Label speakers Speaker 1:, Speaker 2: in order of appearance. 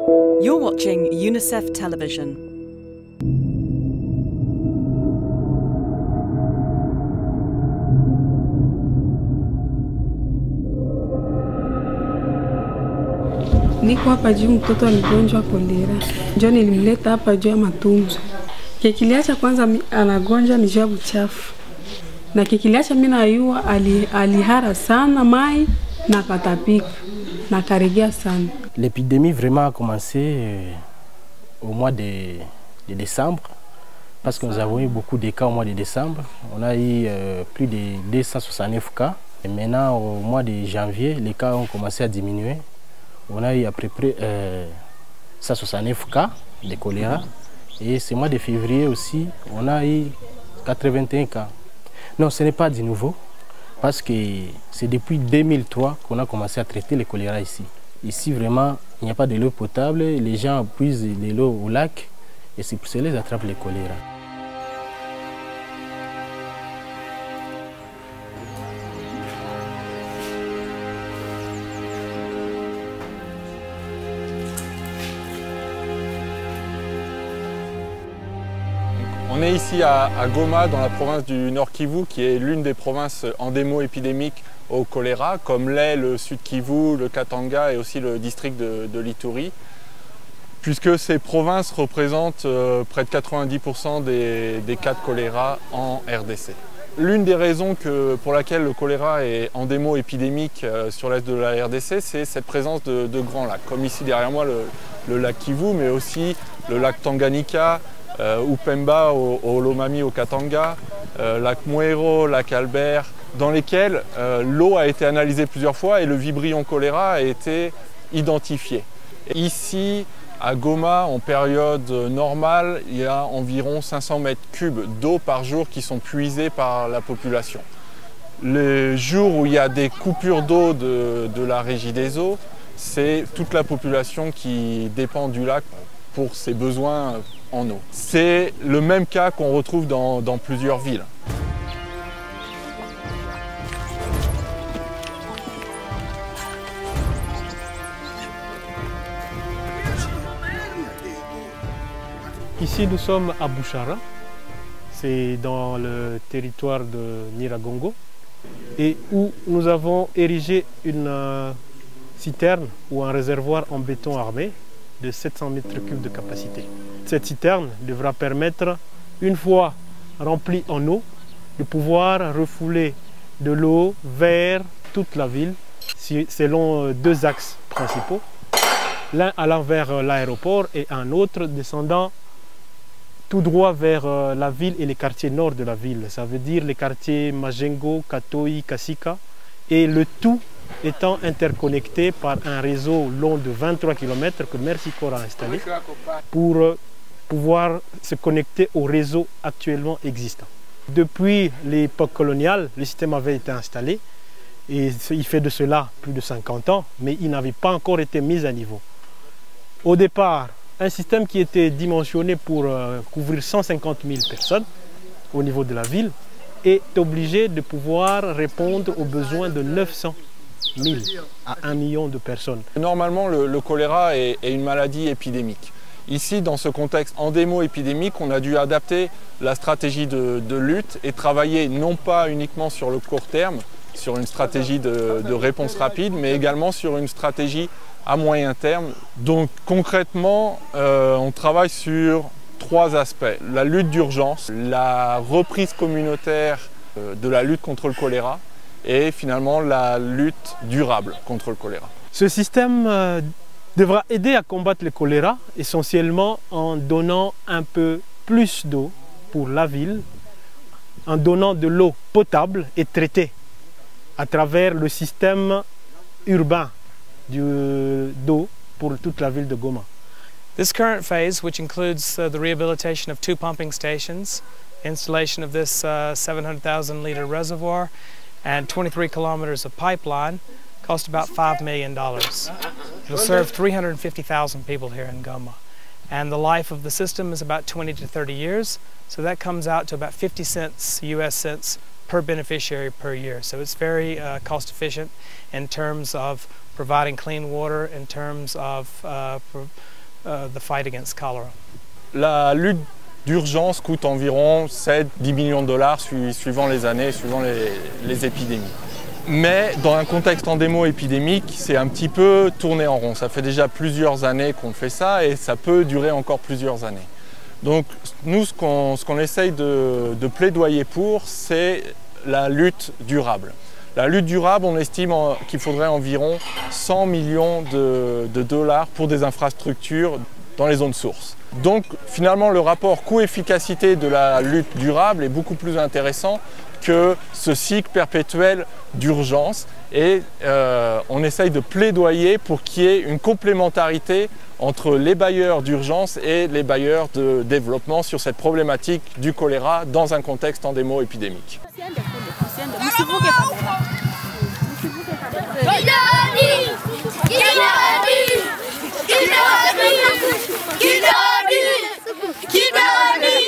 Speaker 1: You're watching UNICEF Television.
Speaker 2: Niko hapa juu mtoto aligonjwa kolera. Njoo nilimleta hapa juu ya matunzo. Kikiliacha kwanza anagonjwa ni juu ya uchafu. Na kikiliacha mimi nayua alihara sana mai na katapika na karegea sana.
Speaker 3: L'épidémie vraiment a commencé au mois de décembre parce que nous avons eu beaucoup de cas au mois de décembre. On a eu plus de 269 cas. Et maintenant au mois de janvier, les cas ont commencé à diminuer. On a eu à peu près 169 cas de choléra. Et ce mois de février aussi, on a eu 81 cas. Non, ce n'est pas du nouveau, parce que c'est depuis 2003 qu'on a commencé à traiter le choléra ici. Ici, vraiment, il n'y a pas de l'eau potable, les gens puisent de l'eau au lac, et c'est pour cela qu'ils attrapent le choléra.
Speaker 4: On est ici à Goma, dans la province du Nord Kivu, qui est l'une des provinces endémo-épidémiques au choléra, comme l'est le Sud Kivu, le Katanga et aussi le district de l'Ituri, puisque ces provinces représentent près de 90% des cas de choléra en RDC. L'une des raisons pour laquelle le choléra est endémo-épidémique sur l'est de la RDC, c'est cette présence de grands lacs, comme ici derrière moi le lac Kivu, mais aussi le lac Tanganyika, Upemba au Lomami au Katanga, lac Muero, lac Albert, dans lesquels l'eau a été analysée plusieurs fois et le vibrion choléra a été identifié. Ici, à Goma, en période normale, il y a environ 500 mètres cubes d'eau par jour qui sont puisés par la population. Les jours où il y a des coupures d'eau de la Régie des eaux, c'est toute la population qui dépend du lac pour ses besoins en eau. C'est le même cas qu'on retrouve dans plusieurs villes.
Speaker 5: Ici nous sommes à Bouchara, c'est dans le territoire de Nyiragongo, et où nous avons érigé une citerne ou un réservoir en béton armé de 700 mètres cubes de capacité. Cette citerne devra permettre, une fois remplie en eau, de pouvoir refouler de l'eau vers toute la ville selon deux axes principaux, l'un allant vers l'aéroport et un autre descendant tout droit vers la ville et les quartiers nord de la ville. Ça veut dire les quartiers Majengo, Katoi, Kasika, et le tout étant interconnecté par un réseau long de 23 km que Mercy Corps a installé pour pouvoir se connecter au réseau actuellement existant. Depuis l'époque coloniale, le système avait été installé et il fait de cela plus de 50 ans, mais il n'avait pas encore été mis à niveau. Au départ, un système qui était dimensionné pour couvrir 150 000 personnes au niveau de la ville est obligé de pouvoir répondre aux besoins de 900 000 à 1 million de personnes.
Speaker 4: Normalement, le choléra est une maladie épidémique. Ici, dans ce contexte endémo-épidémique, on a dû adapter la stratégie de lutte et travailler non pas uniquement sur le court terme, sur une stratégie de réponse rapide, mais également sur une stratégie à moyen terme. Donc concrètement, on travaille sur trois aspects. La lutte d'urgence, la reprise communautaire de la lutte contre le choléra et finalement la lutte durable contre le choléra.
Speaker 5: Ce système devra aider à combattre le choléra essentiellement en donnant un peu plus d'eau pour la ville, en donnant de l'eau potable et traitée à travers le système urbain d'eau pour toute la ville de Goma.
Speaker 6: This current phase, which includes the rehabilitation of 2 pumping stations, installation of this 700,000 liter reservoir, and 23 kilometers of pipeline, cost about $5 million. It'll serve 350,000 people here in Goma. And the life of the system is about 20 to 30 years, so that comes out to about 50 cents, US cents, per beneficiary per year. So it's very cost efficient in terms of providing clean water, in terms of the fight against cholera.
Speaker 4: La lutte d'urgence coûte environ 7-10 millions de dollars suivant les années, suivant les épidémies. Mais dans un contexte endémo-épidémique, c'est un petit peu tourné en rond. Ça fait déjà plusieurs années qu'on fait ça et ça peut durer encore plusieurs années. Donc nous, ce qu'on essaye de plaidoyer pour, c'est la lutte durable. La lutte durable, on estime qu'il faudrait environ 100 millions de dollars pour des infrastructures dans les zones sources. Donc finalement, le rapport coût-efficacité de la lutte durable est beaucoup plus intéressant que ce cycle perpétuel d'urgence. Et on essaye de plaidoyer pour qu'il y ait une complémentarité entre les bailleurs d'urgence et les bailleurs de développement sur cette problématique du choléra dans un contexte endémo-épidémique.
Speaker 7: Kidani!